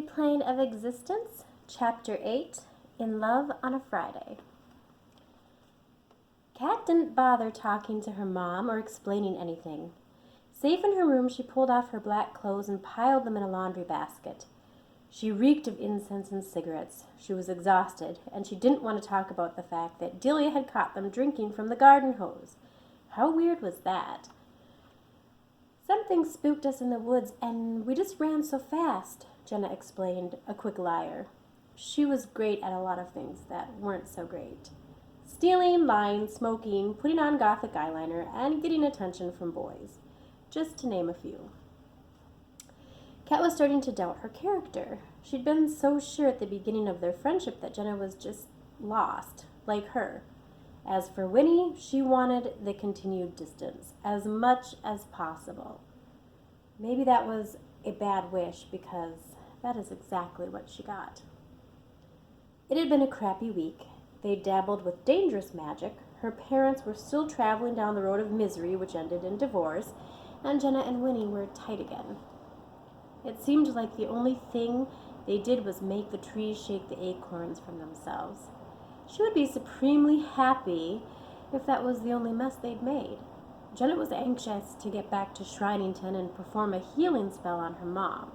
Plane of Existence, Chapter 8, In Love on a Friday. Kat didn't bother talking to her mom or explaining anything. Safe in her room, she pulled off her black clothes and piled them in a laundry basket. She reeked of incense and cigarettes. She was exhausted, and she didn't want to talk about the fact that Delia had caught them drinking from the garden hose. How weird was that? Something spooked us in the woods, and we just ran so fast, Jenna explained, a quick liar. She was great at a lot of things that weren't so great. Stealing, lying, smoking, putting on gothic eyeliner, and getting attention from boys. Just to name a few. Kat was starting to doubt her character. She'd been so sure at the beginning of their friendship that Jenna was just lost, like her. As for Winnie, she wanted the continued distance, as much as possible. Maybe that was a bad wish, because that is exactly what she got. It had been a crappy week. They dabbled with dangerous magic. Her parents were still traveling down the road of misery, which ended in divorce, and Jenna and Winnie were tight again. It seemed like the only thing they did was make the trees shake the acorns from themselves. She would be supremely happy if that was the only mess they'd made. Janet was anxious to get back to Shrinington and perform a healing spell on her mom.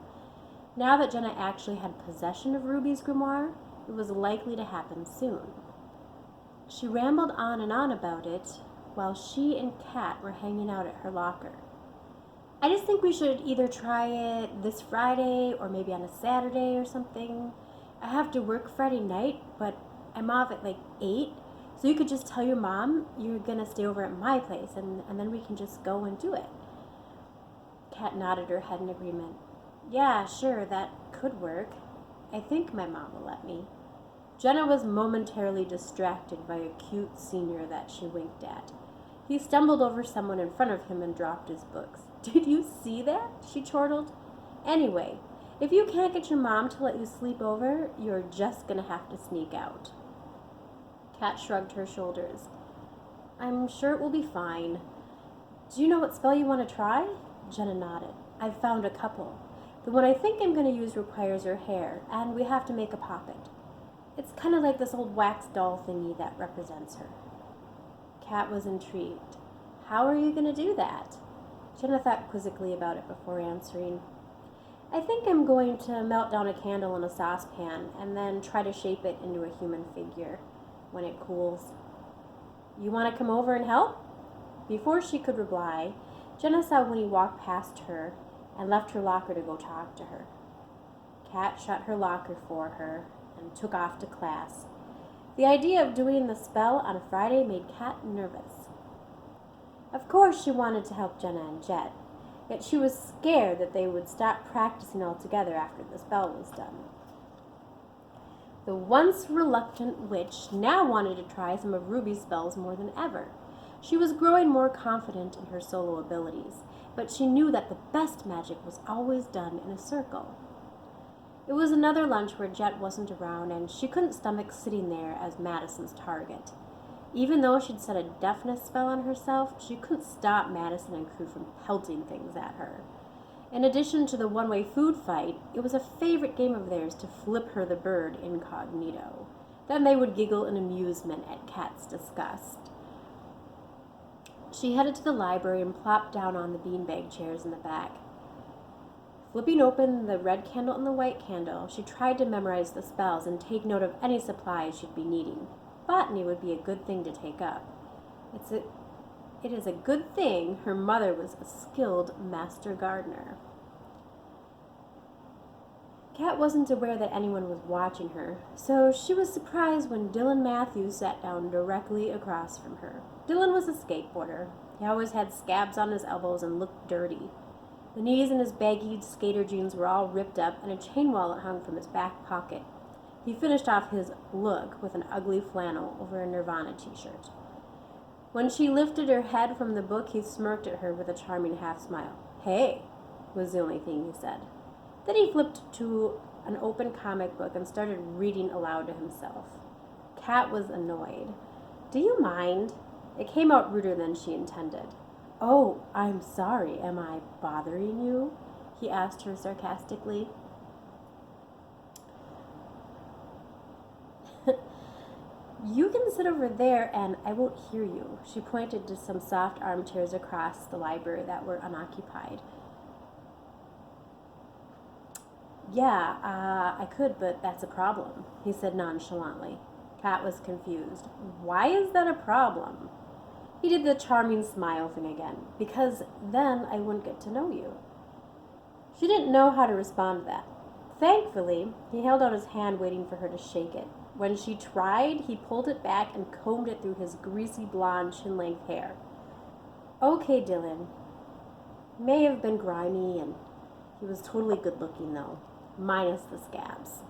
Now that Jenna actually had possession of Ruby's grimoire, it was likely to happen soon. She rambled on and on about it while she and Kat were hanging out at her locker. I just think we should either try it this Friday or maybe on a Saturday or something. I have to work Friday night, but I'm off at like 8, so you could just tell your mom you're going to stay over at my place, and then we can just go and do it. Kat nodded her head in agreement. Yeah, sure, that could work. I think my mom will let me. Jenna was momentarily distracted by a cute senior that she winked at. He stumbled over someone in front of him and dropped his books. Did you see that? She chortled. Anyway, if you can't get your mom to let you sleep over, you're just going to have to sneak out. Kat shrugged her shoulders. I'm sure it will be fine. Do you know what spell you want to try? Jenna nodded. I've found a couple. The one I think I'm going to use requires her hair, and we have to make a puppet. It's kind of like this old wax doll thingy that represents her. Kat was intrigued. How are you going to do that? Jenna thought quizzically about it before answering. I think I'm going to melt down a candle in a saucepan and then try to shape it into a human figure when it cools. You want to come over and help? Before she could reply, Jenna saw Winnie walk past her and left her locker to go talk to her. Kat shut her locker for her and took off to class. The idea of doing the spell on a Friday made Kat nervous. Of course she wanted to help Jenna and Jet, yet she was scared that they would stop practicing altogether after the spell was done. The once reluctant witch now wanted to try some of Ruby's spells more than ever. She was growing more confident in her solo abilities, but she knew that the best magic was always done in a circle. It was another lunch where Jet wasn't around, and she couldn't stomach sitting there as Madison's target. Even though she'd set a deafness spell on herself, she couldn't stop Madison and crew from pelting things at her. In addition to the one-way food fight, it was a favorite game of theirs to flip her the bird incognito. Then they would giggle in amusement at Kat's disgust. She headed to the library and plopped down on the beanbag chairs in the back. Flipping open the red candle and the white candle, she tried to memorize the spells and take note of any supplies she'd be needing. Botany would be a good thing to take up. It is a good thing her mother was a skilled master gardener. Kat wasn't aware that anyone was watching her, so she was surprised when Dylan Matthews sat down directly across from her. Dylan was a skateboarder. He always had scabs on his elbows and looked dirty. The knees in his baggy skater jeans were all ripped up, and a chain wallet hung from his back pocket. He finished off his look with an ugly flannel over a Nirvana t-shirt. When she lifted her head from the book, he smirked at her with a charming half-smile. "Hey," was the only thing he said. Then he flipped to an open comic book and started reading aloud to himself. Kat was annoyed. "Do you mind?" It came out ruder than she intended. "Oh, I'm sorry. Am I bothering you?" he asked her sarcastically. sit over there and I won't hear you. She pointed to some soft armchairs across the library that were unoccupied. Yeah, I could, but that's a problem, he said nonchalantly. Kat was confused. Why is that a problem? He did the charming smile thing again. Because then I wouldn't get to know you. She didn't know how to respond to that. Thankfully, he held out his hand waiting for her to shake it. When she tried, he pulled it back and combed it through his greasy blonde chin-length hair. Okay, Dylan. May have been grimy, and he was totally good-looking, though. Minus the scabs.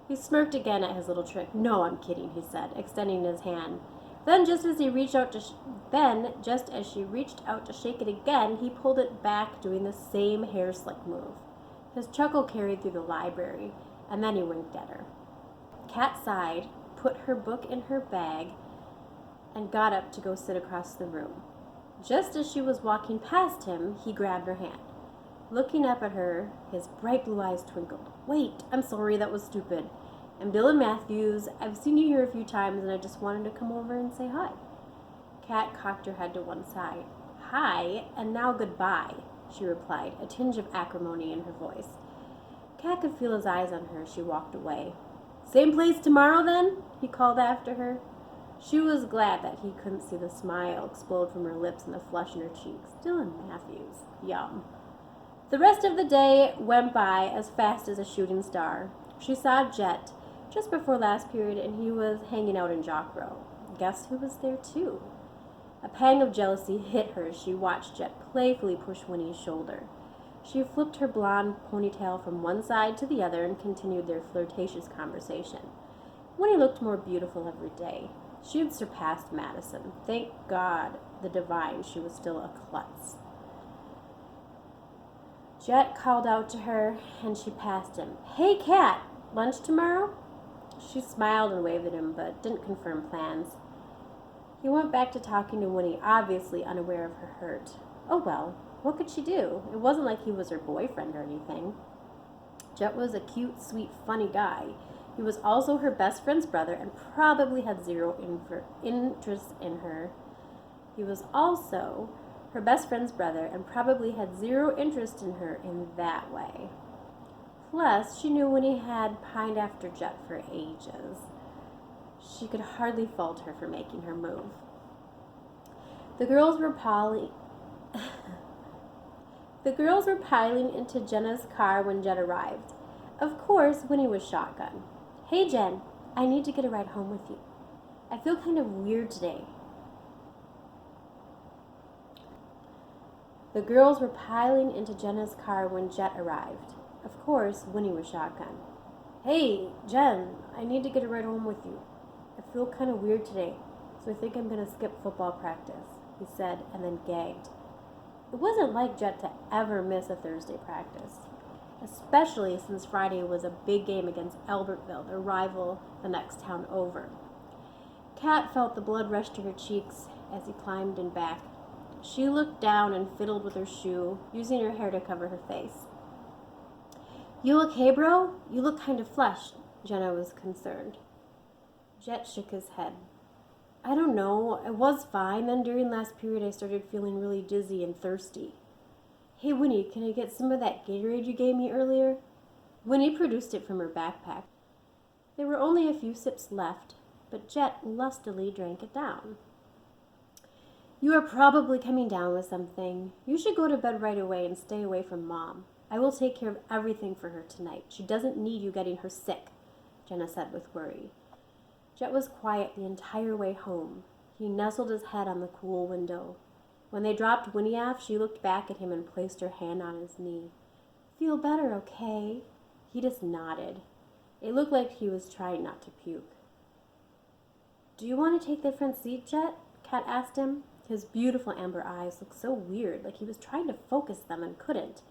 He smirked again at his little trick. No, I'm kidding, he said, extending his hand. Then, just as she reached out to shake it again, he pulled it back, doing the same hair slick move. His chuckle carried through the library, and then he winked at her. Kat sighed, put her book in her bag, and got up to go sit across the room. Just as she was walking past him, he grabbed her hand. Looking up at her, his bright blue eyes twinkled. Wait, I'm sorry, that was stupid. I'm Dylan Matthews. I've seen you here a few times, and I just wanted to come over and say hi. Kat cocked her head to one side. Hi, and now goodbye, she replied, a tinge of acrimony in her voice. Kat could feel his eyes on her as she walked away. Same place tomorrow, then? He called after her. She was glad that he couldn't see the smile explode from her lips and the flush in her cheeks. Dylan Matthews. Yum. The rest of the day went by as fast as a shooting star. She saw Jet just before last period, and he was hanging out in Jock Row. Guess who was there, too? A pang of jealousy hit her as she watched Jet playfully push Winnie's shoulder. She flipped her blonde ponytail from one side to the other and continued their flirtatious conversation. Winnie looked more beautiful every day. She had surpassed Madison. Thank God the divine she was still a klutz. Jet called out to her, and she passed him. Hey, Kat, lunch tomorrow? She smiled and waved at him, but didn't confirm plans. He went back to talking to Winnie, obviously unaware of her hurt. Oh well, what could she do? It wasn't like he was her boyfriend or anything. Jet was a cute, sweet, funny guy. He was also her best friend's brother and probably had zero interest in her. He was also her best friend's brother and probably had zero interest in her in that way. Plus, she knew Winnie had pined after Jet for ages. She could hardly fault her for making her move. The girls were piling into Jenna's car when Jet arrived. Of course, Winnie was shotgun. Hey, Jen, I need to get a ride home with you. I feel kind of weird today. The girls were piling into Jenna's car when Jet arrived. Of course, Winnie was shotgun. Hey, Jen, I need to get a ride home with you. I feel kind of weird today, so I think I'm going to skip football practice, he said, and then gagged. It wasn't like Jet to ever miss a Thursday practice, especially since Friday was a big game against Albertville, their rival the next town over. Kat felt the blood rush to her cheeks as he climbed in back. She looked down and fiddled with her shoe, using her hair to cover her face. You okay, bro? You look kind of flushed, Jenna was concerned. Jet shook his head. I don't know. I was fine. Then during last period I started feeling really dizzy and thirsty. Hey, Winnie, can I get some of that Gatorade you gave me earlier? Winnie produced it from her backpack. There were only a few sips left, but Jet lustily drank it down. You are probably coming down with something. You should go to bed right away and stay away from Mom. I will take care of everything for her tonight. She doesn't need you getting her sick, Jenna said with worry. Jet was quiet the entire way home. He nestled his head on the cool window. When they dropped Winnie off, she looked back at him and placed her hand on his knee. Feel better, okay? He just nodded. It looked like he was trying not to puke. Do you want to take the front seat, Jet? Kat asked him. His beautiful amber eyes looked so weird, like he was trying to focus them and couldn't.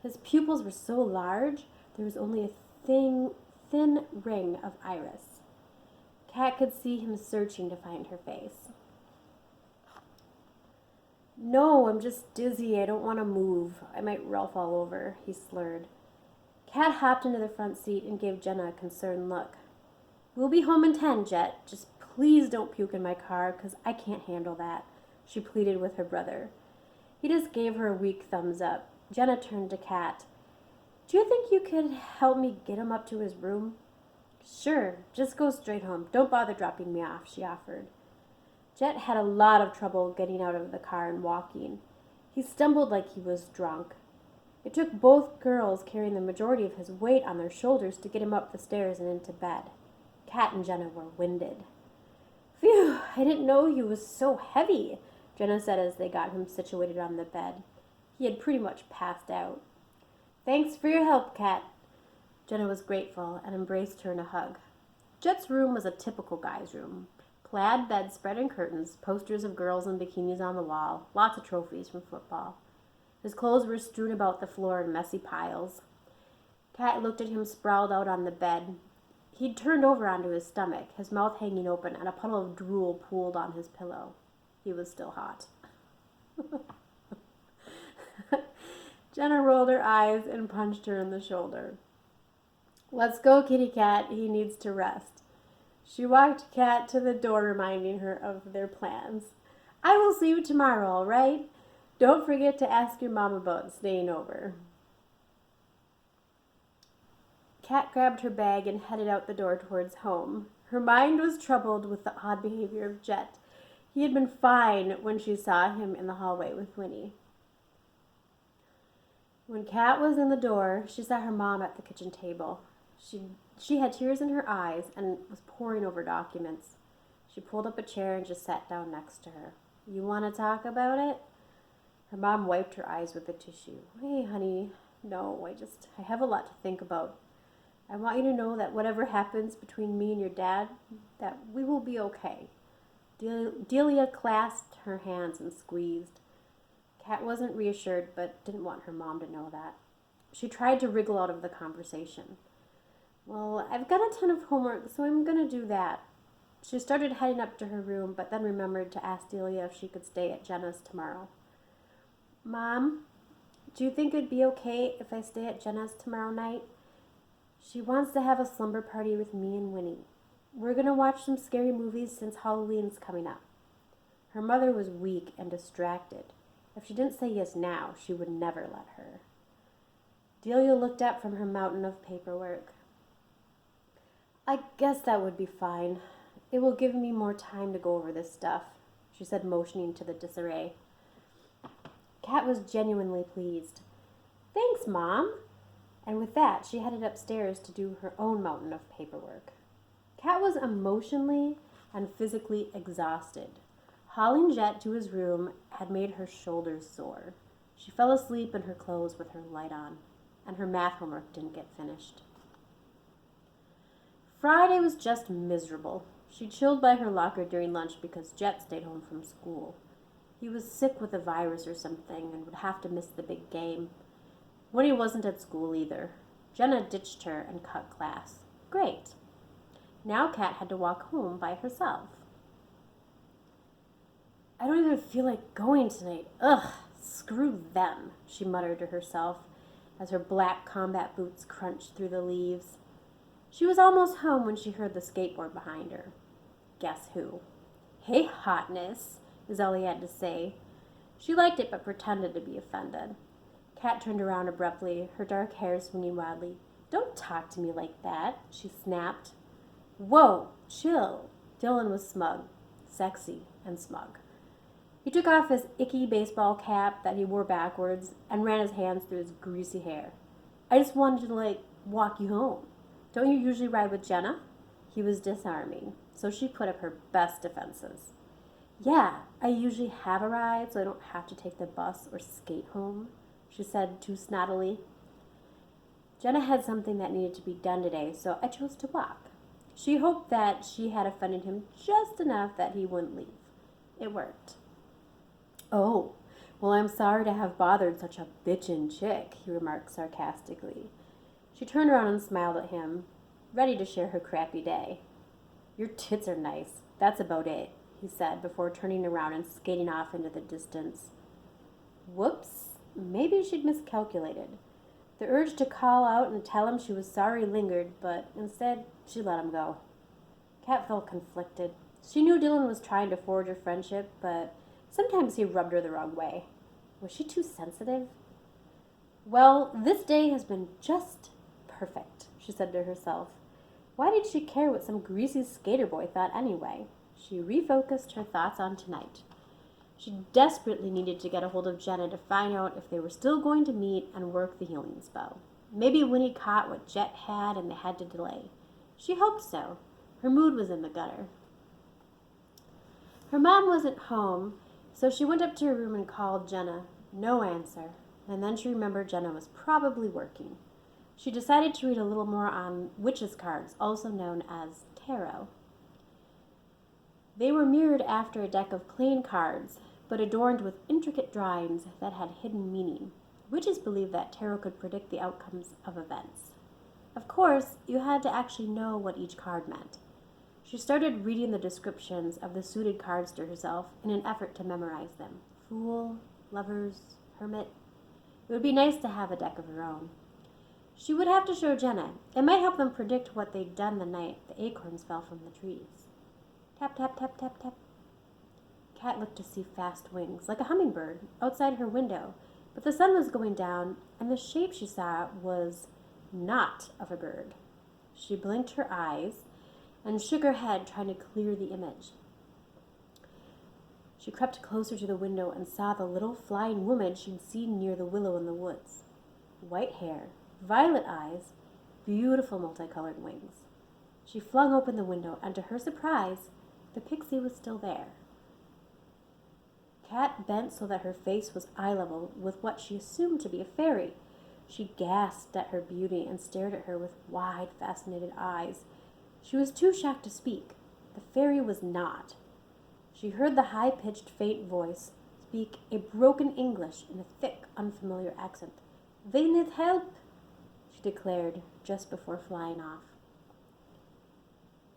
His pupils were so large, there was only a thin ring of iris. Kat could see him searching to find her face. No, I'm just dizzy. I don't want to move. I might Ralph all over, he slurred. Kat hopped into the front seat and gave Jenna a concerned look. We'll be home in 10, Jet. Just Please don't puke in my car, 'cause I can't handle that," she pleaded with her brother. He just gave her a weak thumbs up. Jenna turned to Kat. "Do you think you could help me get him up to his room?" "Sure, just go straight home. Don't bother dropping me off," she offered. Jet had a lot of trouble getting out of the car and walking. He stumbled like he was drunk. It took both girls carrying the majority of his weight on their shoulders to get him up the stairs and into bed. Kat and Jenna were winded. "Phew, I didn't know he was so heavy," Jenna said as they got him situated on the bed. He had pretty much passed out. "Thanks for your help, Kat." Jenna was grateful and embraced her in a hug. Jet's room was a typical guy's room. Plaid bedspread and curtains, posters of girls in bikinis on the wall, lots of trophies from football. His clothes were strewn about the floor in messy piles. Kat looked at him sprawled out on the bed. He'd turned over onto his stomach, his mouth hanging open, and a puddle of drool pooled on his pillow. He was still hot. Jenna rolled her eyes and punched her in the shoulder. "Let's go, kitty cat. He needs to rest." She walked Kat to the door, reminding her of their plans. "I will see you tomorrow, all right? Don't forget to ask your mom about staying over." Kat grabbed her bag and headed out the door towards home. Her mind was troubled with the odd behavior of Jet. He had been fine when she saw him in the hallway with Winnie. When Kat was in the door, she saw her mom at the kitchen table. She had tears in her eyes and was poring over documents. She pulled up a chair and just sat down next to her. "You want to talk about it?" Her mom wiped her eyes with a tissue. "Hey, honey, no, I have a lot to think about. I want you to know that whatever happens between me and your dad, that we will be okay." Delia clasped her hands and squeezed. Kat wasn't reassured, but didn't want her mom to know that. She tried to wriggle out of the conversation. "Well, I've got a ton of homework, so I'm going to do that." She started heading up to her room, but then remembered to ask Delia if she could stay at Jenna's tomorrow. "Mom, do you think it'd be okay if I stay at Jenna's tomorrow night? She wants to have a slumber party with me and Winnie. We're going to watch some scary movies since Halloween's coming up." Her mother was weak and distracted. If she didn't say yes now, she would never let her. Delia looked up from her mountain of paperwork. "I guess that would be fine. It will give me more time to go over this stuff," she said, motioning to the disarray. Kat was genuinely pleased. "Thanks, Mom." And with that, she headed upstairs to do her own mountain of paperwork. Kat was emotionally and physically exhausted. Hauling Jet to his room had made her shoulders sore. She fell asleep in her clothes with her light on, and her math homework didn't get finished. Friday was just miserable. She chilled by her locker during lunch because Jet stayed home from school. He was sick with a virus or something and would have to miss the big game. Winnie wasn't at school either. Jenna ditched her and cut class. Great. Now Kat had to walk home by herself. "I don't even feel like going tonight. Ugh, screw them," she muttered to herself as her black combat boots crunched through the leaves. She was almost home when she heard the skateboard behind her. Guess who? "Hey, hotness," is all he had to say. She liked it but pretended to be offended. Kat turned around abruptly, her dark hair swinging wildly. "Don't talk to me like that," she snapped. "Whoa, chill." Dylan was smug, sexy, and smug. He took off his icky baseball cap that he wore backwards and ran his hands through his greasy hair. "I just wanted to, walk you home. Don't you usually ride with Jenna?" He was disarming, so she put up her best defenses. "Yeah, I usually have a ride, so I don't have to take the bus or skate home," she said too snottily. Jenna had something that needed to be done today, so I chose to walk. She hoped that she had offended him just enough that he wouldn't leave. It worked. "Oh, well, I'm sorry to have bothered such a bitchin' chick," he remarked sarcastically. She turned around and smiled at him, ready to share her crappy day. "Your tits are nice. That's about it," he said before turning around and skating off into the distance. Whoops, maybe she'd miscalculated. The urge to call out and tell him she was sorry lingered, but instead she let him go. Kat felt conflicted. She knew Dylan was trying to forge a friendship, but sometimes he rubbed her the wrong way. Was she too sensitive? Well, this day has been just perfect, she said to herself. Why did she care what some greasy skater boy thought anyway? She refocused her thoughts on tonight. She desperately needed to get a hold of Jenna to find out if they were still going to meet and work the healing spell. Maybe Winnie caught what Jet had and they had to delay. She hoped so. Her mood was in the gutter. Her mom wasn't home, so she went up to her room and called Jenna. No answer. And then she remembered Jenna was probably working. She decided to read a little more on witches' cards, also known as tarot. They were mirrored after a deck of plain cards, but adorned with intricate drawings that had hidden meaning. Witches believed that tarot could predict the outcomes of events. Of course, you had to actually know what each card meant. She started reading the descriptions of the suited cards to herself in an effort to memorize them. Fool, Lovers, Hermit. It would be nice to have a deck of her own. She would have to show Jenna. It might help them predict what they'd done the night the acorns fell from the trees. Tap, tap, tap, tap, tap. Kat looked to see fast wings, like a hummingbird, outside her window, but the sun was going down, and the shape she saw was not of a bird. She blinked her eyes and shook her head, trying to clear the image. She crept closer to the window and saw the little flying woman she'd seen near the willow in the woods. White hair, violet eyes, beautiful multicolored wings. She flung open the window, and to her surprise, the pixie was still there. Kat bent so that her face was eye level with what she assumed to be a fairy. She gasped at her beauty and stared at her with wide, fascinated eyes. She was too shocked to speak. The fairy was not. She heard the high-pitched, faint voice speak a broken English in a thick, unfamiliar accent. "They need help," she declared just before flying off.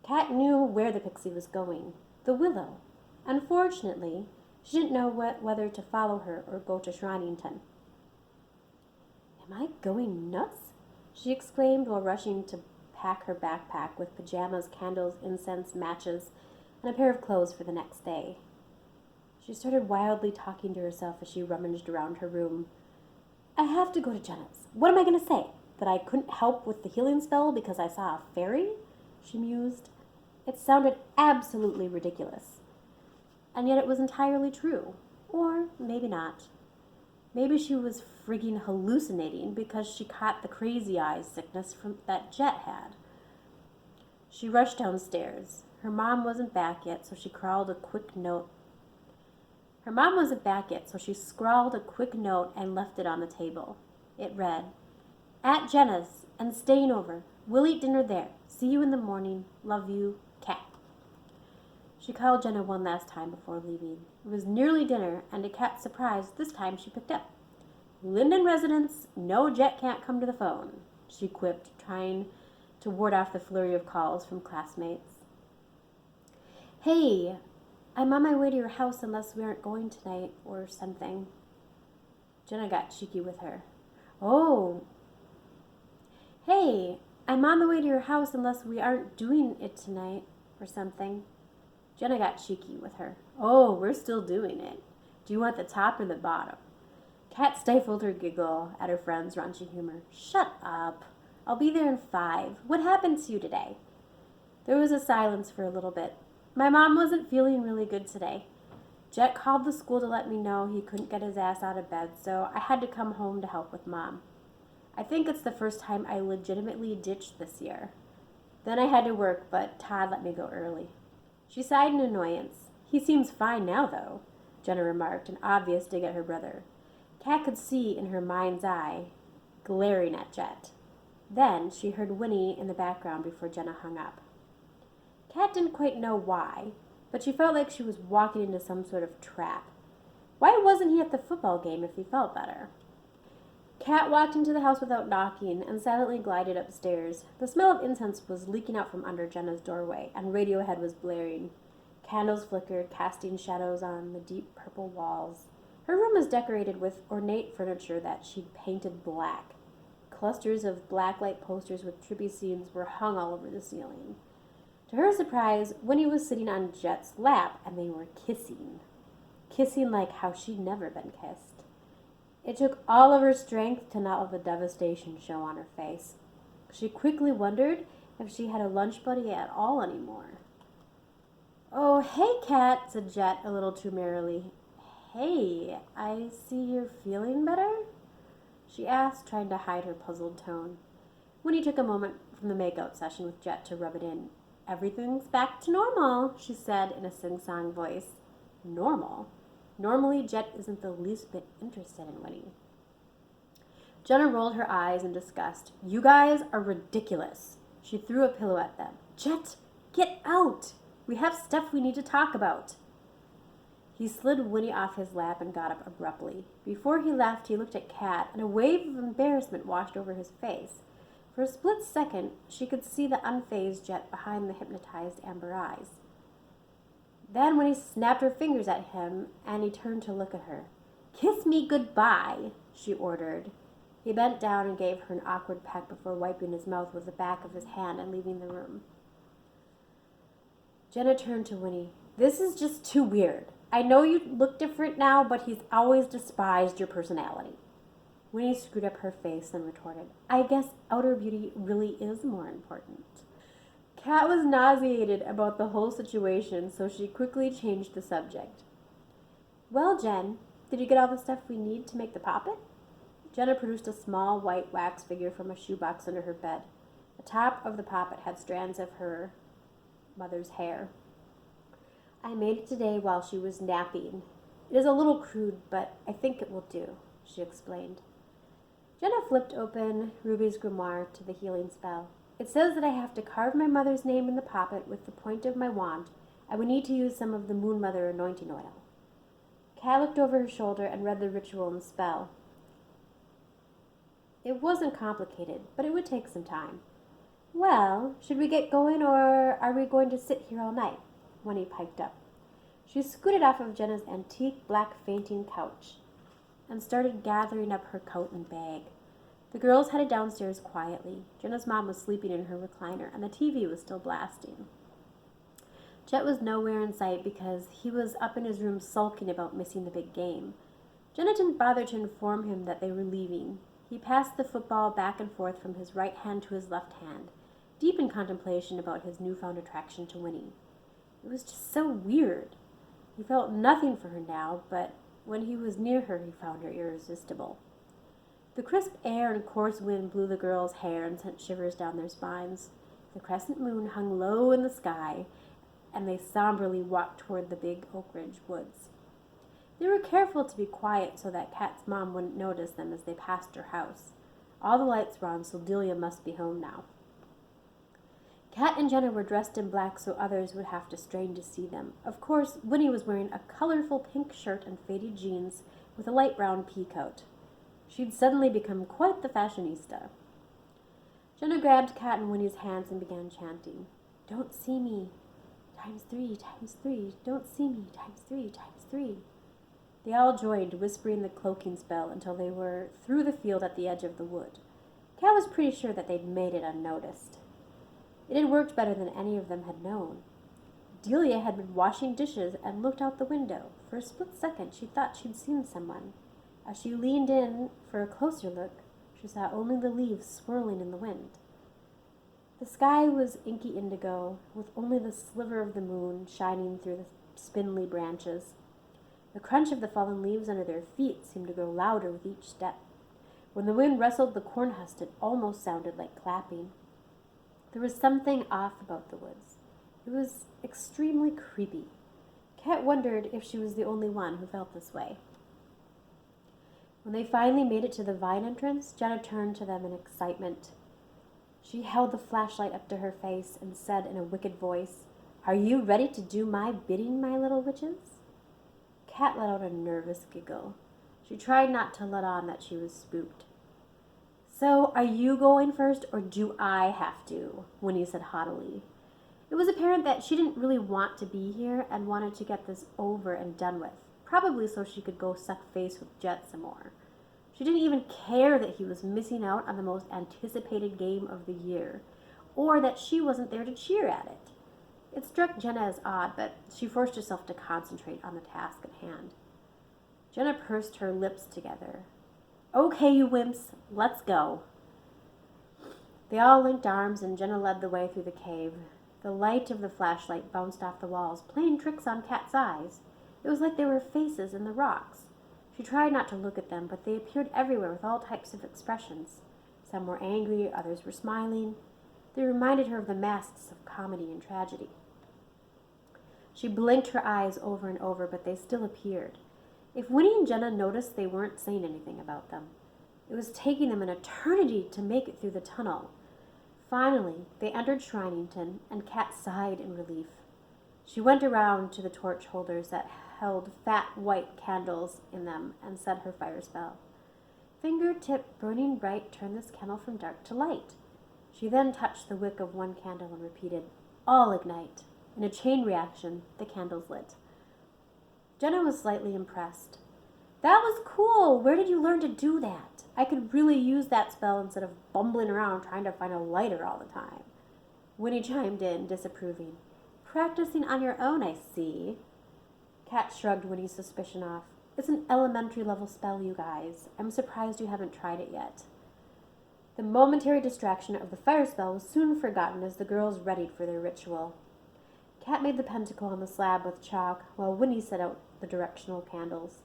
Kat knew where the pixie was going, the willow. Unfortunately, she didn't know whether to follow her or go to Shrinington. "Am I going nuts?" she exclaimed while rushing to pack her backpack with pajamas, candles, incense, matches, and a pair of clothes for the next day. She started wildly talking to herself as she rummaged around her room. "I have to go to Jenna's. What am I going to say? That I couldn't help with the healing spell because I saw a fairy?" she mused. It sounded absolutely ridiculous. And yet it was entirely true. Or maybe not. Maybe she was frigging hallucinating because she caught the crazy eyes sickness that Jet had. She rushed downstairs. Her mom wasn't back yet, so she scrawled a quick note and left it on the table. It read, "At Jenna's and staying over. We'll eat dinner there. See you in the morning. Love you, Kat." She called Jenna one last time before leaving. It was nearly dinner, and to Kat's surprise, this time she picked up. "Linden residence, no, Jet can't come to the phone," she quipped, trying to ward off the flurry of calls from classmates. "Hey, I'm on my way to your house unless we aren't going tonight," or something. Jenna got cheeky with her. "Oh, hey, I'm on the way to your house unless we aren't doing it tonight," or something. Jenna got cheeky with her. "Oh, we're still doing it. Do you want the top or the bottom?" Kat stifled her giggle at her friend's raunchy humor. "Shut up. I'll be there in 5. What happened to you today?" There was a silence for a little bit. "My mom wasn't feeling really good today. Jet called the school to let me know he couldn't get his ass out of bed, so I had to come home to help with Mom. I think it's the first time I legitimately ditched this year. Then I had to work, but Todd let me go early." She sighed in annoyance. "He seems fine now, though," Jenna remarked, an obvious dig at her brother. Kat could see in her mind's eye, glaring at Jet. Then she heard Winnie in the background before Jenna hung up. Kat didn't quite know why, but she felt like she was walking into some sort of trap. Why wasn't he at the football game if he felt better? Kat walked into the house without knocking and silently glided upstairs. The smell of incense was leaking out from under Jenna's doorway, and Radiohead was blaring. Candles flickered, casting shadows on the deep purple walls. Her room was decorated with ornate furniture that she'd painted black. Clusters of blacklight posters with trippy scenes were hung all over the ceiling. To her surprise, Winnie was sitting on Jet's lap and they were kissing. Kissing like how she'd never been kissed. It took all of her strength to not let the devastation show on her face. She quickly wondered if she had a lunch buddy at all anymore. "Oh, hey, Cat," said Jet a little too merrily. "Hey, I see you're feeling better?" she asked, trying to hide her puzzled tone. Winnie took a moment from the makeout session with Jet to rub it in. "Everything's back to normal," she said in a sing-song voice. Normal? Normally, Jet isn't the least bit interested in Winnie. Jenna rolled her eyes in disgust. "You guys are ridiculous." She threw a pillow at them. "Jet, get out! We have stuff we need to talk about." He slid Winnie off his lap and got up abruptly. Before he left, he looked at Kat, and a wave of embarrassment washed over his face. For a split second, she could see the unfazed Jet behind the hypnotized amber eyes. Then Winnie snapped her fingers at him, and he turned to look at her. "Kiss me goodbye," she ordered. He bent down and gave her an awkward peck before wiping his mouth with the back of his hand and leaving the room. Jenna turned to Winnie. "This is just too weird. I know you look different now, but he's always despised your personality." Winnie screwed up her face and retorted, "I guess outer beauty really is more important." Kat was nauseated about the whole situation, so she quickly changed the subject. "Well, Jen, did you get all the stuff we need to make the poppet?" Jenna produced a small white wax figure from a shoebox under her bed. The top of the poppet had strands of her mother's hair. "I made it today while she was napping. It is a little crude, but I think it will do," she explained. Jenna flipped open Ruby's grimoire to the healing spell. "It says that I have to carve my mother's name in the poppet with the point of my wand, and we need to use some of the Moon Mother anointing oil." Kat looked over her shoulder and read the ritual and spell. It wasn't complicated, but it would take some time. "Well, should we get going, or are we going to sit here all night?" Winnie piped up. She scooted off of Jenna's antique black fainting couch and started gathering up her coat and bag. The girls headed downstairs quietly. Jenna's mom was sleeping in her recliner, and the TV was still blasting. Jet was nowhere in sight because he was up in his room sulking about missing the big game. Jenna didn't bother to inform him that they were leaving. He passed the football back and forth from his right hand to his left hand, deep in contemplation about his newfound attraction to Winnie. It was just so weird. He felt nothing for her now, but when he was near her, he found her irresistible. The crisp air and coarse wind blew the girls' hair and sent shivers down their spines. The crescent moon hung low in the sky, and they somberly walked toward the big Oak Ridge woods. They were careful to be quiet so that Kat's mom wouldn't notice them as they passed her house. All the lights were on, so Delia must be home now. Kat and Jenna were dressed in black so others would have to strain to see them. Of course, Winnie was wearing a colorful pink shirt and faded jeans with a light brown pea coat. She'd suddenly become quite the fashionista. Jenna grabbed Kat and Winnie's hands and began chanting. "Don't see me, times three, times three. Don't see me, times three, times three." They all joined, whispering the cloaking spell until they were through the field at the edge of the wood. Kat was pretty sure that they'd made it unnoticed. It had worked better than any of them had known. Delia had been washing dishes and looked out the window. For a split second, she thought she'd seen someone. As she leaned in for a closer look, she saw only the leaves swirling in the wind. The sky was inky indigo, with only the sliver of the moon shining through the spindly branches. The crunch of the fallen leaves under their feet seemed to grow louder with each step. When the wind rustled the corn husk, it almost sounded like clapping. There was something off about the woods. It was extremely creepy. Kat wondered if she was the only one who felt this way. When they finally made it to the vine entrance, Jenna turned to them in excitement. She held the flashlight up to her face and said in a wicked voice, "Are you ready to do my bidding, my little witches?" Kat let out a nervous giggle. She tried not to let on that she was spooked. "So, are you going first, or do I have to?" Winnie said haughtily. It was apparent that she didn't really want to be here and wanted to get this over and done with, probably so she could go suck face with Jet some more. She didn't even care that he was missing out on the most anticipated game of the year, or that she wasn't there to cheer at it. It struck Jenna as odd, but she forced herself to concentrate on the task at hand. Jenna pursed her lips together. "Okay, you wimps, let's go." They all linked arms, and Jenna led the way through the cave. The light of the flashlight bounced off the walls, playing tricks on Kat's eyes. It was like there were faces in the rocks. She tried not to look at them, but they appeared everywhere with all types of expressions. Some were angry, others were smiling. They reminded her of the masks of comedy and tragedy. She blinked her eyes over and over, but they still appeared. If Winnie and Jenna noticed, they weren't saying anything about them. It was taking them an eternity to make it through the tunnel. Finally, they entered Shrinington, and Kat sighed in relief. She went around to the torch holders that held fat white candles in them and said her fire spell. Fingertip burning bright turned this candle from dark to light. She then touched the wick of one candle and repeated, "All ignite." In a chain reaction, the candles lit. Jenna was slightly impressed. "That was cool! Where did you learn to do that? I could really use that spell instead of bumbling around trying to find a lighter all the time." Winnie chimed in, disapproving. "Practicing on your own, I see." Kat shrugged Winnie's suspicion off. "It's an elementary level spell, you guys. I'm surprised you haven't tried it yet." The momentary distraction of the fire spell was soon forgotten as the girls readied for their ritual. Kat made the pentacle on the slab with chalk, while Winnie set out the directional candles.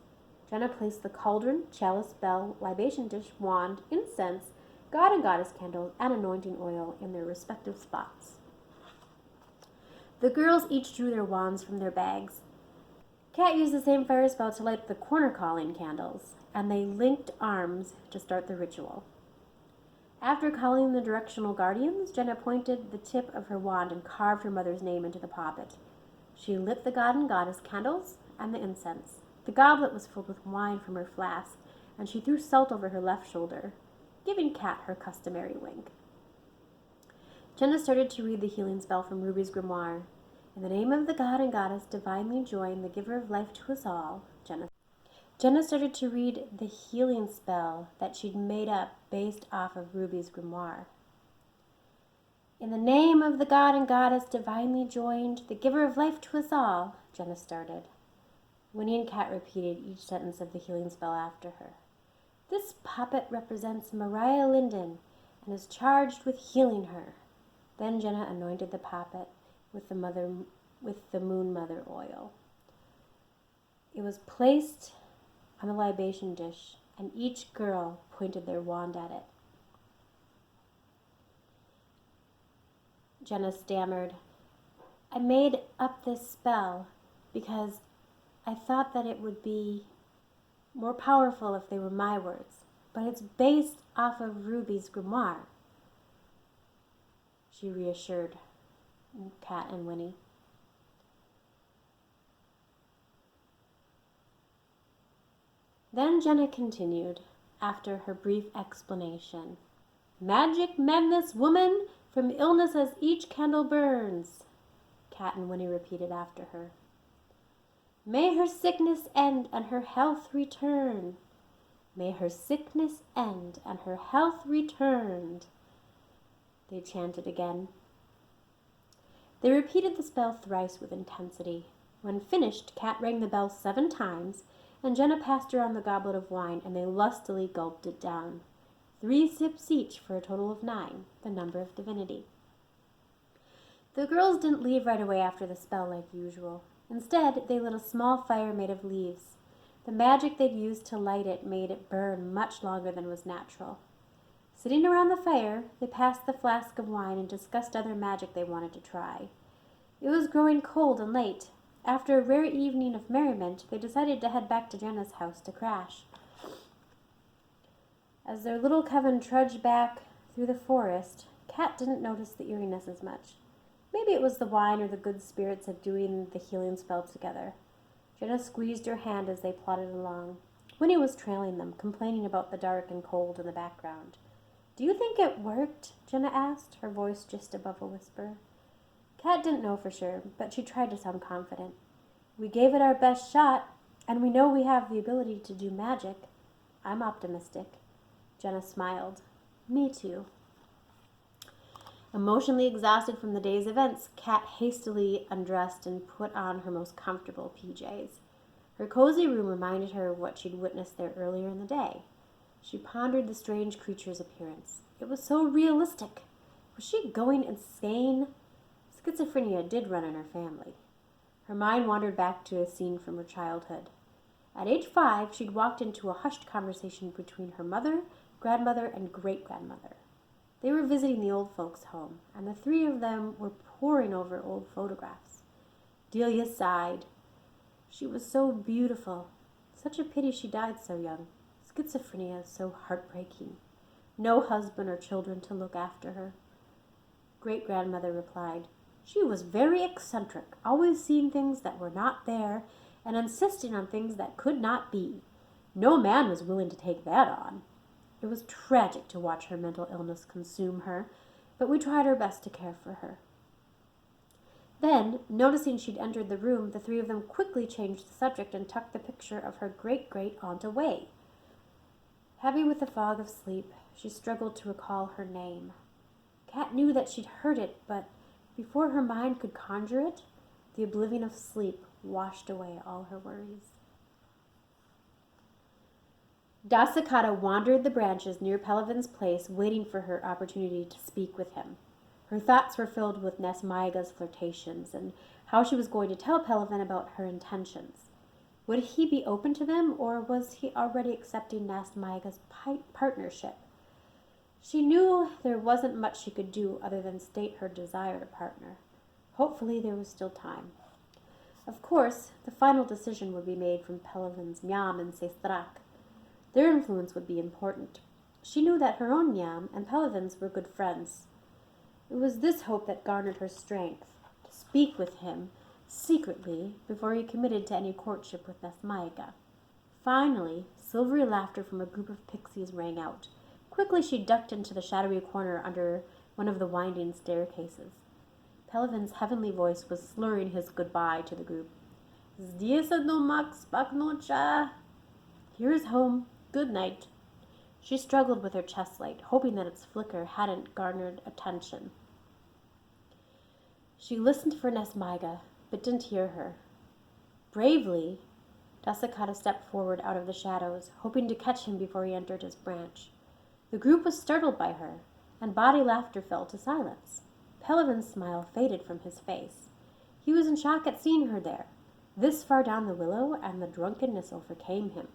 Jenna placed the cauldron, chalice, bell, libation dish, wand, incense, god and goddess candles, and anointing oil in their respective spots. The girls each drew their wands from their bags. Kat used the same fire spell to light the corner calling candles, and they linked arms to start the ritual. After calling the directional guardians, Jenna pointed the tip of her wand and carved her mother's name into the poppet. She lit the god and goddess candles and the incense. The goblet was filled with wine from her flask, and she threw salt over her left shoulder, giving Kat her customary wink. Jenna started to read the healing spell from Ruby's grimoire. "In the name of the god and goddess divinely joined, the giver of life to us all," Jenna started to read the healing spell that she'd made up based off of Ruby's grimoire. "In the name of the god and goddess divinely joined, the giver of life to us all," Jenna started. Winnie and Kat repeated each sentence of the healing spell after her. "This puppet represents Mariah Linden and is charged with healing her." Then Jenna anointed the puppet with the Moon Mother oil. It was placed on the libation dish, and each girl pointed their wand at it. Jenna stammered, "I made up this spell because I thought that it would be more powerful if they were my words, but it's based off of Ruby's grimoire," she reassured Kat and Winnie. Then Jenna continued, after her brief explanation. "Magic mend this woman from illness as each candle burns," Kat and Winnie repeated after her. "May her sickness end and her health return. May her sickness end and her health returned," they chanted again. They repeated the spell thrice with intensity. When finished, Kat rang the bell 7 times, and Jenna passed around the goblet of wine, and they lustily gulped it down. 3 sips each for a total of 9, the number of divinity. The girls didn't leave right away after the spell like usual. Instead, they lit a small fire made of leaves. The magic they'd used to light it made it burn much longer than was natural. Sitting around the fire, they passed the flask of wine and discussed other magic they wanted to try. It was growing cold and late. After a rare evening of merriment, they decided to head back to Jenna's house to crash. As their little coven trudged back through the forest, Kat didn't notice the eeriness as much. Maybe it was the wine or the good spirits of doing the healing spell together. Jenna squeezed her hand as they plodded along. Winnie was trailing them, complaining about the dark and cold in the background. "Do you think it worked?" Jenna asked, her voice just above a whisper. Kat didn't know for sure, but she tried to sound confident. "We gave it our best shot, and we know we have the ability to do magic. I'm optimistic." Jenna smiled. "Me too." Emotionally exhausted from the day's events, Kat hastily undressed and put on her most comfortable PJs. Her cozy room reminded her of what she'd witnessed there earlier in the day. She pondered the strange creature's appearance. It was so realistic. Was she going insane? Schizophrenia did run in her family. Her mind wandered back to a scene from her childhood. At age 5, she'd walked into a hushed conversation between her mother, grandmother, and great-grandmother. They were visiting the old folks' home, and the three of them were poring over old photographs. Delia sighed. She was so beautiful. Such a pity she died so young. Schizophrenia is so heartbreaking. No husband or children to look after her. Great-grandmother replied, "She was very eccentric, always seeing things that were not there and insisting on things that could not be. No man was willing to take that on." It was tragic to watch her mental illness consume her, but we tried our best to care for her. Then, noticing she'd entered the room, the three of them quickly changed the subject and tucked the picture of her great-great-aunt away. Heavy with the fog of sleep, she struggled to recall her name. Kat knew that she'd heard it, but before her mind could conjure it, the oblivion of sleep washed away all her worries. Dasakata wandered the branches near Pelivan's place, waiting for her opportunity to speak with him. Her thoughts were filled with Nesmaiga's flirtations and how she was going to tell Pelivan about her intentions. Would he be open to them, or was he already accepting Nesmaiga's partnership? She knew there wasn't much she could do other than state her desire to partner. Hopefully there was still time. Of course, the final decision would be made from Pelivan's Nyam and Sestrak. Their influence would be important. She knew that her own Nyam and Pelivan's were good friends. It was this hope that garnered her strength to speak with him secretly before he committed to any courtship with Nesmaiga. Finally, silvery laughter from a group of pixies rang out. Quickly she ducked into the shadowy corner under one of the winding staircases. Pelivan's heavenly voice was slurring his goodbye to the group. "Здесь одно Max Baknocha." "Here is home. Good night." She struggled with her chest light, hoping that its flicker hadn't garnered attention. She listened for Nesmaiga, but didn't hear her. Bravely, Dasakata stepped forward out of the shadows, hoping to catch him before he entered his branch. The group was startled by her, and body laughter fell to silence. Pelivan's smile faded from his face. He was in shock at seeing her there, this far down the willow, and the drunkenness overcame him.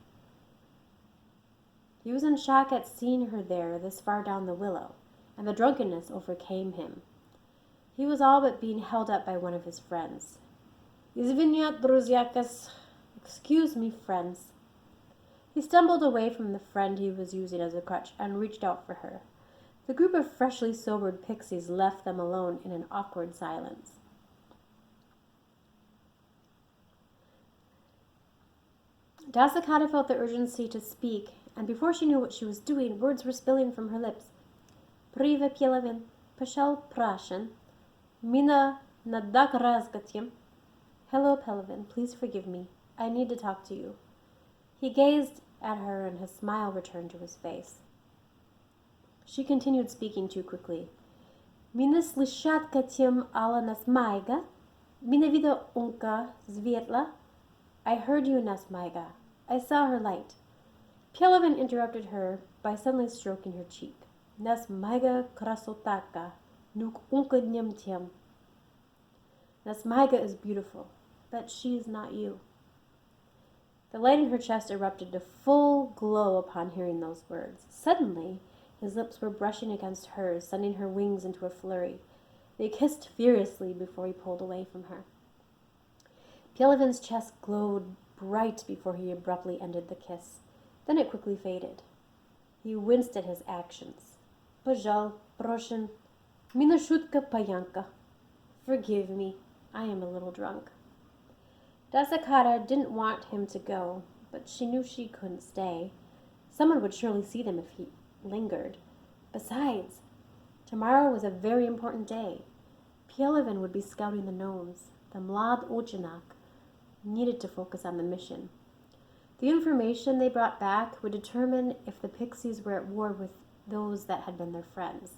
He was in shock at seeing her there this far down the willow, and the drunkenness overcame him. He was all but being held up by one of his friends. "Извинят, друзьяkas." "Excuse me, friends." He stumbled away from the friend he was using as a crutch and reached out for her. The group of freshly sobered pixies left them alone in an awkward silence. Dasakata felt the urgency to speak, and before she knew what she was doing, words were spilling from her lips. "Priva Pelivan, Pashal Prashan, Mina Nadak Razgatyam." "Hello, Pelivan, please forgive me. I need to talk to you." He gazed at her and his smile returned to his face. She continued speaking too quickly. "Mina slishat katyam ala Nesmaiga, mina vida unka zvietla." "I heard you, Nesmaiga. I saw her light." Pelivan interrupted her by suddenly stroking her cheek. "Nesmaiga krasotaka, nuk unka nyamtiam." "Nesmaiga is beautiful, but she is not you." The light in her chest erupted to full glow upon hearing those words. Suddenly, his lips were brushing against hers, sending her wings into a flurry. They kissed furiously before he pulled away from her. Pelivan's chest glowed bright before he abruptly ended the kiss. Then it quickly faded. He winced at his actions. "Pajal, proshin, mina shutka payanka." "Forgive me, I am a little drunk." Dasakata didn't want him to go, but she knew she couldn't stay. Someone would surely see them if he lingered. Besides, tomorrow was a very important day. Pelivan would be scouting the gnomes. The Mlad Ochanak needed to focus on the mission. The information they brought back would determine if the pixies were at war with those that had been their friends.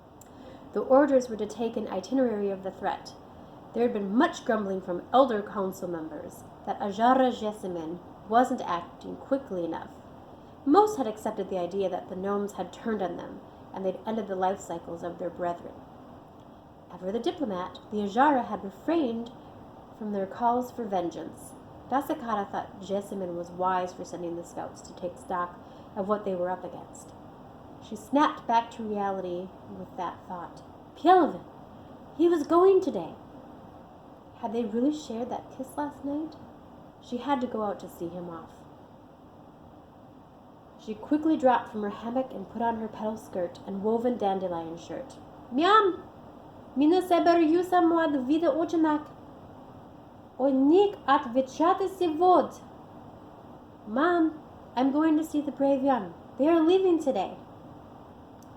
The orders were to take an itinerary of the threat. There had been much grumbling from elder council members that Ajara Jessamine wasn't acting quickly enough. Most had accepted the idea that the gnomes had turned on them, and they'd ended the life cycles of their brethren. Ever the diplomat, the Ajara had refrained from their calls for vengeance. Dasakata thought Jessamine was wise for sending the scouts to take stock of what they were up against. She snapped back to reality with that thought. Pielvin! He was going today. Had they really shared that kiss last night? She had to go out to see him off. She quickly dropped from her hammock and put on her petal skirt and woven dandelion shirt. Miam! Mina seber yusa mlad vida ochenak. Onik atvichate se vod. Mom, I'm going to see the brave young. They are leaving today,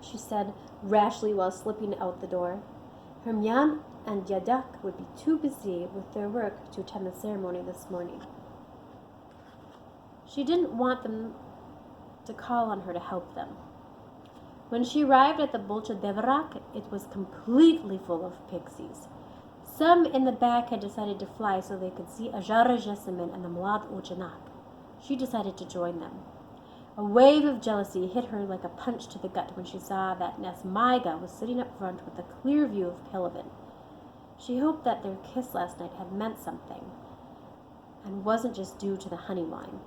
she said rashly while slipping out the door. Her Myam and Yadak would be too busy with their work to attend the ceremony this morning. She didn't want them to call on her to help them. When she arrived at the Bolcha Devrak, it was completely full of pixies. Some in the back had decided to fly so they could see Ajara Jessamine and the Mlad Ochanak. She decided to join them. A wave of jealousy hit her like a punch to the gut when she saw that Nesmaiga was sitting up front with a clear view of Pilavin. She hoped that their kiss last night had meant something and wasn't just due to the honey wine.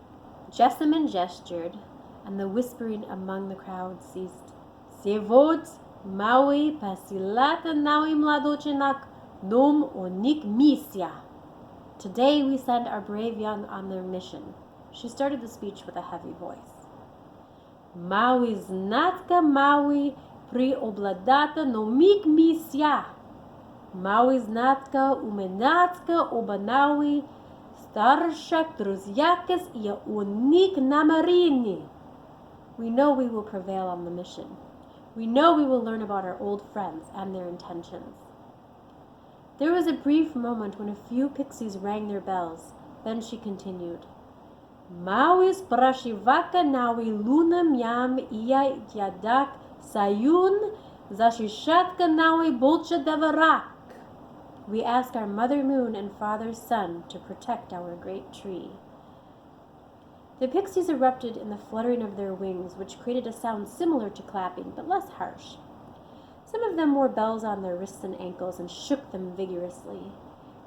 Jessamine gestured, and the whispering among the crowd ceased. Sevot, Maui, Pasilata, Naui, Mladochenak, Nom, Onik, Misia. Today we send our brave young on their mission. She started the speech with a heavy voice. Maui znatka Maui pri obladata nomik misya. Maui znatka umenatka obanawi starshak druzyakas ia unik namarini. We know we will prevail on the mission. We know we will learn about our old friends and their intentions. There was a brief moment when a few pixies rang their bells. Then she continued. Mauis prashivaka nawi lunam yam iya yadak sayun zashishatka nawi bolcha devarak. We ask our Mother Moon and Father Sun to protect our great tree. The pixies erupted in the fluttering of their wings, which created a sound similar to clapping, but less harsh. Some of them wore bells on their wrists and ankles and shook them vigorously.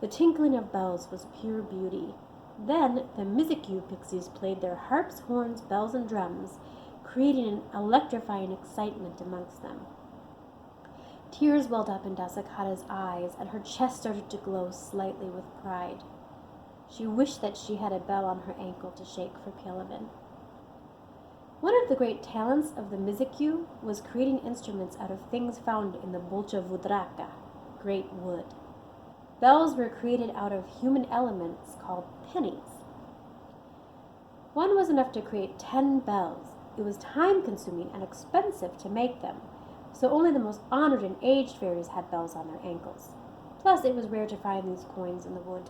The tinkling of bells was pure beauty. Then the Miziku pixies played their harps, horns, bells, and drums, creating an electrifying excitement amongst them. Tears welled up in Dasakata's eyes, and her chest started to glow slightly with pride. She wished that she had a bell on her ankle to shake for Pilavin. One of the great talents of the Miziku was creating instruments out of things found in the Bolcha Vudraka, great wood. Bells were created out of human elements called pennies. One was enough to create 10 bells. It was time-consuming and expensive to make them, so only the most honored and aged fairies had bells on their ankles. Plus, it was rare to find these coins in the wood.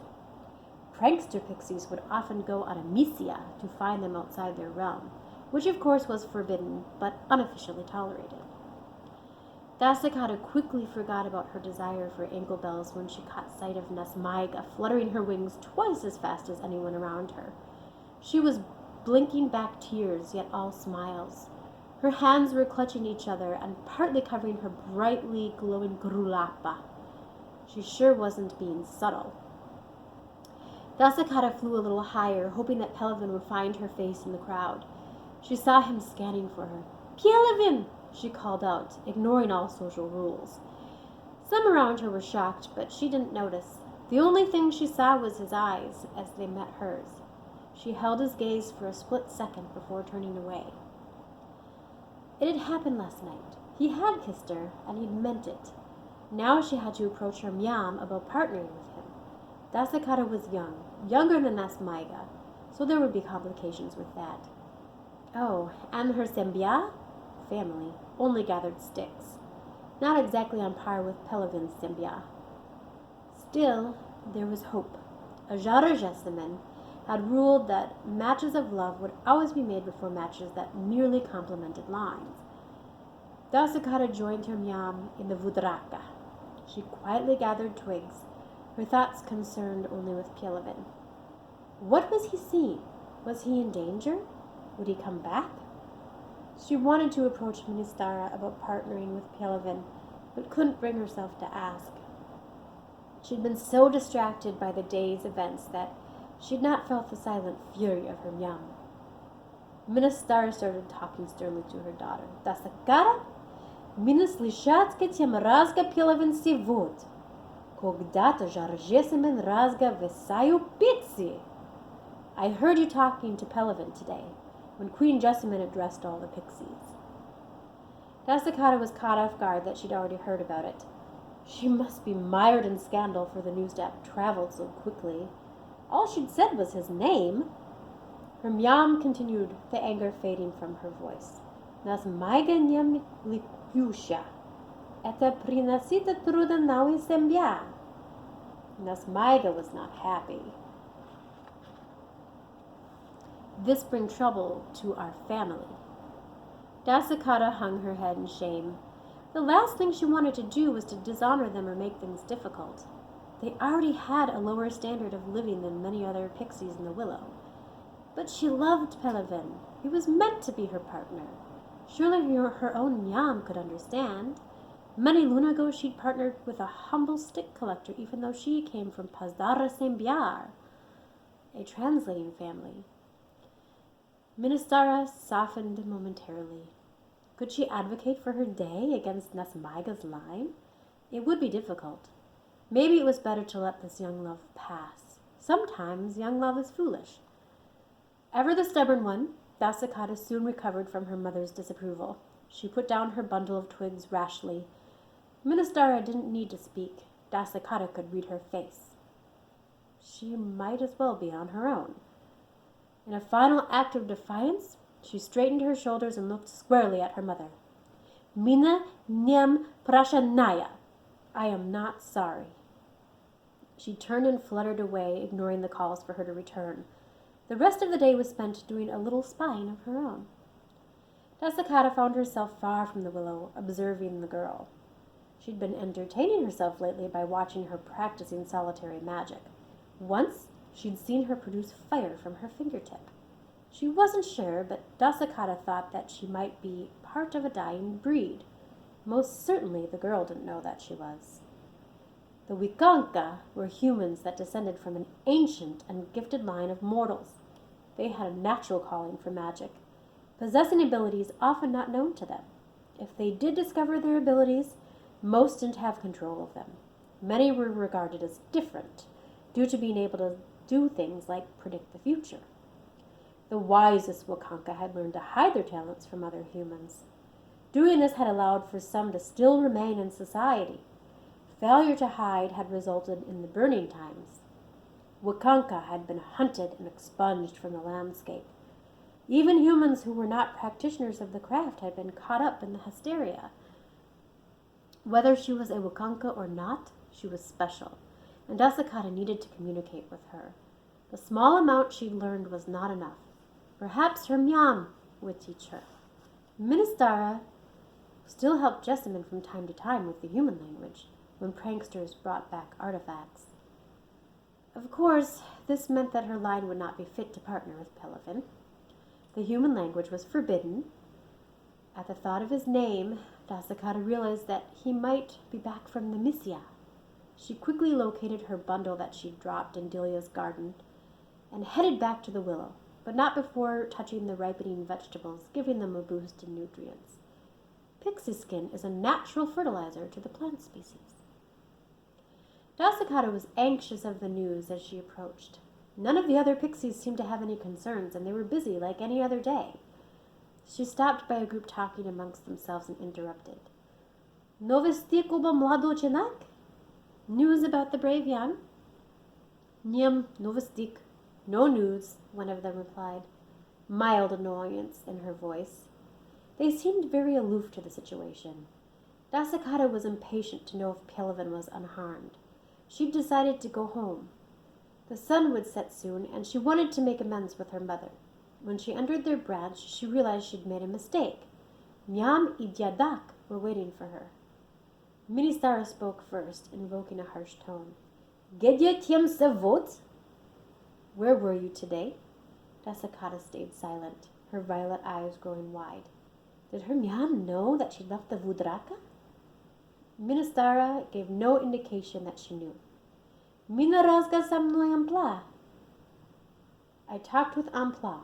Prankster pixies would often go on a misia to find them outside their realm, which of course was forbidden, but unofficially tolerated. Dasakata quickly forgot about her desire for ankle bells when she caught sight of Nesmaiga fluttering her wings twice as fast as anyone around her. She was blinking back tears, yet all smiles. Her hands were clutching each other and partly covering her brightly glowing grulapa. She sure wasn't being subtle. Dasakata flew a little higher, hoping that Pelavin would find her face in the crowd. She saw him scanning for her. "Pelavin!" she called out, ignoring all social rules. Some around her were shocked, but she didn't notice. The only thing she saw was his eyes as they met hers. She held his gaze for a split second before turning away. It had happened last night. He had kissed her, and he'd meant it. Now she had to approach her Myam about partnering with him. Dasakata was young, younger than Nasmaiga, so there would be complications with that. Oh, and her Sembia family only gathered sticks. Not exactly on par with Pelavin's Sembia. Still, there was hope. Ajara Jessamine had ruled that matches of love would always be made before matches that merely complemented lines. Dasakata joined her Myam in the Vudraka. She quietly gathered twigs, her thoughts concerned only with Pelavin. What was he seeing? Was he in danger? Would he come back? She wanted to approach Ministara about partnering with Pelavin, but couldn't bring herself to ask. She'd been so distracted by the day's events that she'd not felt the silent fury of her Myam. Ministara started talking sternly to her daughter. "Dasakara, minus lishatska tiem razga Pelavin sivut. Kogdata jarjesemen razga vesayu Pixie." I heard you talking to Pelavin today, when Queen Jessamine addressed all the Pixies. Dasakata was caught off guard that she'd already heard about it. She must be mired in scandal for the news to have traveled so quickly. All she'd said was his name. Her Myam continued, the anger fading from her voice. "Nasmaiga nyam likusha. Eta prinasita truda nawi sembia." Nasmaiga was not happy. "This brings trouble to our family." Dasakata hung her head in shame. The last thing she wanted to do was to dishonor them or make things difficult. They already had a lower standard of living than many other pixies in the willow. But she loved Pelavin. He was meant to be her partner. Surely her own Myam could understand. Many luna ago she'd partnered with a humble stick collector, even though she came from Pazdara Sembiar, a translating family. Ministara softened momentarily. Could she advocate for her day against Nasmaiga's line? It would be difficult. Maybe it was better to let this young love pass. Sometimes young love is foolish. Ever the stubborn one, Dasakata soon recovered from her mother's disapproval. She put down her bundle of twigs rashly. Ministara didn't need to speak. Dasakata could read her face. She might as well be on her own. In a final act of defiance, she straightened her shoulders and looked squarely at her mother. "Mina nyam prashanaya. I am not sorry." She turned and fluttered away, ignoring the calls for her to return. The rest of the day was spent doing a little spying of her own. Dasakata found herself far from the willow, observing the girl. She'd been entertaining herself lately by watching her practicing solitary magic. Once, she'd seen her produce fire from her fingertip. She wasn't sure, but Dasakata thought that she might be part of a dying breed. Most certainly the girl didn't know that she was. The Wikanka were humans that descended from an ancient and gifted line of mortals. They had a natural calling for magic, possessing abilities often not known to them. If they did discover their abilities, most didn't have control of them. Many were regarded as different, due to being able to do things like predict the future. The wisest Wakanka had learned to hide their talents from other humans. Doing this had allowed for some to still remain in society. Failure to hide had resulted in the burning times. Wakanka had been hunted and expunged from the landscape. Even humans who were not practitioners of the craft had been caught up in the hysteria. Whether she was a Wakanka or not, she was special, and Dasakata needed to communicate with her. The small amount she'd learned was not enough. Perhaps her Myam would teach her. Ministara still helped Jessamine from time to time with the human language when pranksters brought back artifacts. Of course, this meant that her line would not be fit to partner with Pelavin. The human language was forbidden. At the thought of his name, Dasakata realized that he might be back from the Misia. She quickly located her bundle that she'd dropped in Delia's garden and headed back to the willow, but not before touching the ripening vegetables, giving them a boost in nutrients. Pixie skin is a natural fertilizer to the plant species. Dasakata was anxious of the news as she approached. None of the other pixies seemed to have any concerns, and they were busy like any other day. She stopped by a group talking amongst themselves and interrupted. Novestik oba mlado chenak? News about the brave young? Nyam, novestik. No news, one of them replied, mild annoyance in her voice. They seemed very aloof to the situation. Dasakata was impatient to know if Pelavan was unharmed. She'd decided to go home. The sun would set soon, and she wanted to make amends with her mother. When she entered their branch, she realized she'd made a mistake. Nyam and Dyadak were waiting for her. Ministara spoke first, invoking a harsh tone. Gedye tiem savot? Where were you today? Dasakata stayed silent, her violet eyes growing wide. Did her Nyam know that she'd left the Vudraka? Ministara gave no indication that she knew. Minarazga samnoy Ampla. I talked with Ampla.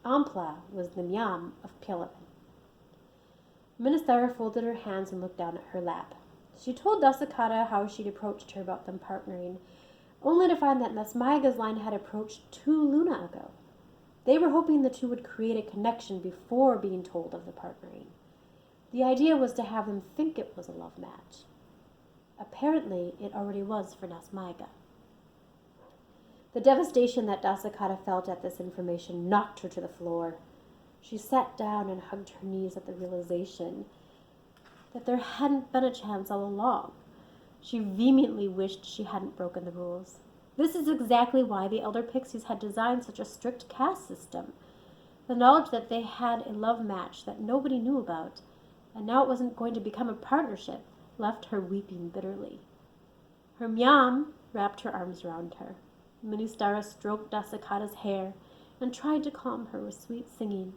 Ampla was the Nyam of Pelavan. Ministara folded her hands and looked down at her lap. She told Dasakata how she'd approached her about them partnering, only to find that Nasmaiga's line had approached 2 luna ago. They were hoping the two would create a connection before being told of the partnering. The idea was to have them think it was a love match. Apparently, it already was for Nasmaiga. The devastation that Dasakata felt at this information knocked her to the floor. She sat down and hugged her knees at the realization that there hadn't been a chance all along. She vehemently wished she hadn't broken the rules. This is exactly why the elder pixies had designed such a strict caste system. The knowledge that they had a love match that nobody knew about, and now it wasn't going to become a partnership, left her weeping bitterly. Her Myam wrapped her arms around her. Ministara stroked Dasakata's hair and tried to calm her with sweet singing.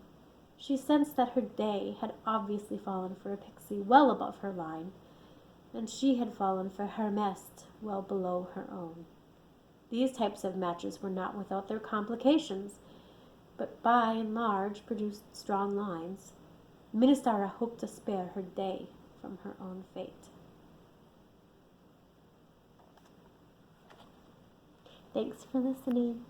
She sensed that her day had obviously fallen for a pixie well above her line, and she had fallen for Hermest well below her own. These types of matches were not without their complications, but by and large produced strong lines. Ministara hoped to spare her day from her own fate. Thanks for listening.